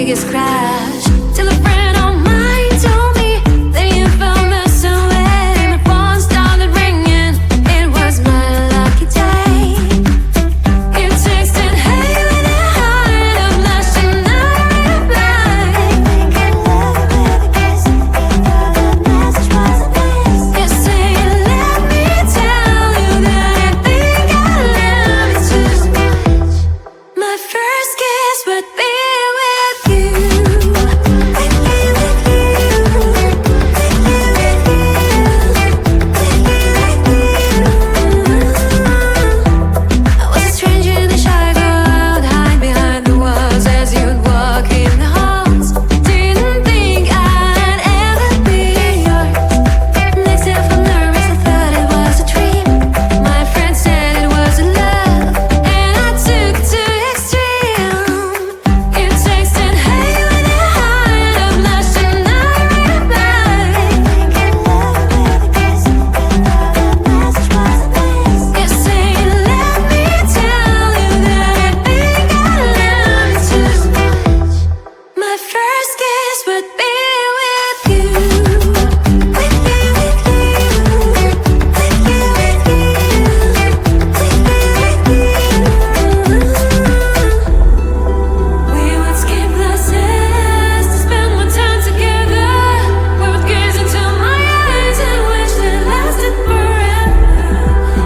biggest crash. Till a friend of mine told me that you felt messing with. My phone started ringing, it was my lucky day. You texted, hey, when I heard of last and now I replied. I think I love you with a kiss, and thought the message was a miss. You say, let me tell you that I think I love you too much. My first kiss would be with you. I was a stranger in the shy crowd, hide behind the walls as you'd walk in the halls. Didn't think I'd ever be yours. Next I felt nervous, I thought it was a dream. My friend said it was a love, and I took it to extreme. You texted, hey, when I heard of last and now I replied. I think I love you with a kiss, and thought the message was a miss. You say, let me tell you that I think I love you too much. My first kiss would be with you. We would skip classes to spend more time together. We would gaze into my eyes and wish they lasted forever.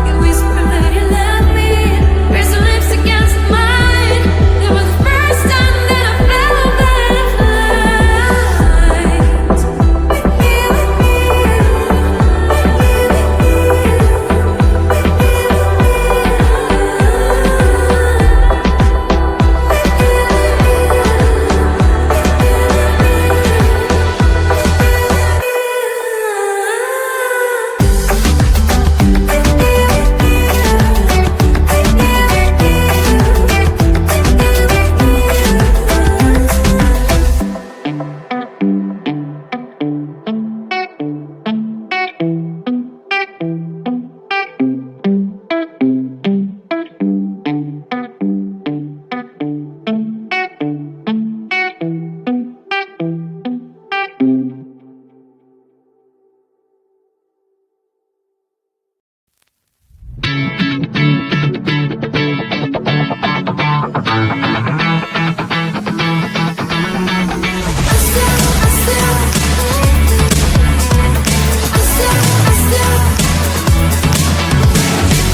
You whispered that you loved me, pressed your lips against mine. It was the first time that I felt butterflies. With you,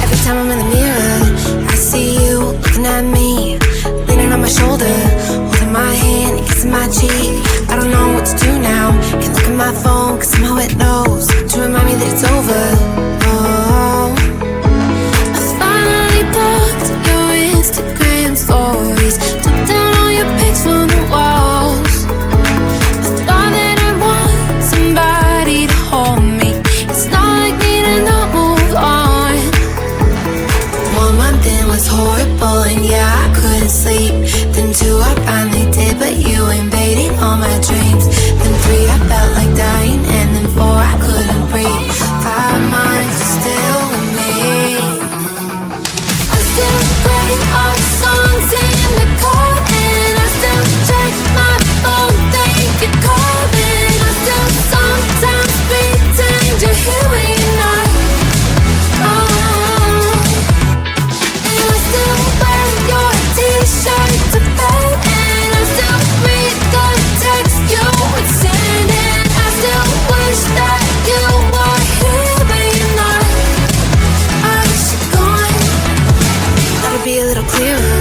every time I'm in the mirror, I see you looking at me, leaning on my shoulder, holding my hand, kissing my cheek. I don't know what to do now. Can't look at my phone, cause somehow it knows to remind me that it's over. Oh, I finally blocked your Instagram stories, took down all your pics from the walls. I thought that I want somebody to hold me. It's not like me to not move on. 1 month in was horrible, and yeah, I couldn't sleep. Then 2, I finally did, but you invaded all my dreams. Then 3, I felt like dying, and then 4, I couldn't breathe. 5 months, you're still with me. I still play all the songs in the car, and I still check my phone, think you're calling. I still sometimes pretend you're here when you're not. And I still wear your t-shirt to bed, and I still read the text you would send, and I still wish that you were here but you're not. I wish you're gone. That would be a little clearer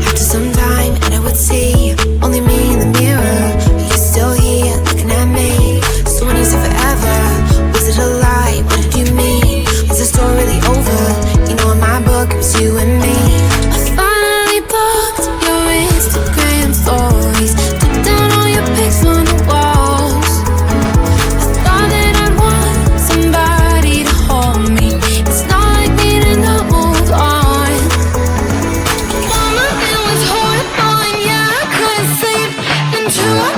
after some time, and I would see only me in the mirror, but you're still here looking at me. So when you said forever, was it a lie? What did you mean? Was the story really over? You know in my book it was you and me. I finally blocked your Instagram stories, took down all your pics from the walls. I thought that I'd want somebody to hold me. It's not like me to not move on. 1 month it was horrible, and yeah, I couldn't sleep. Then 2, I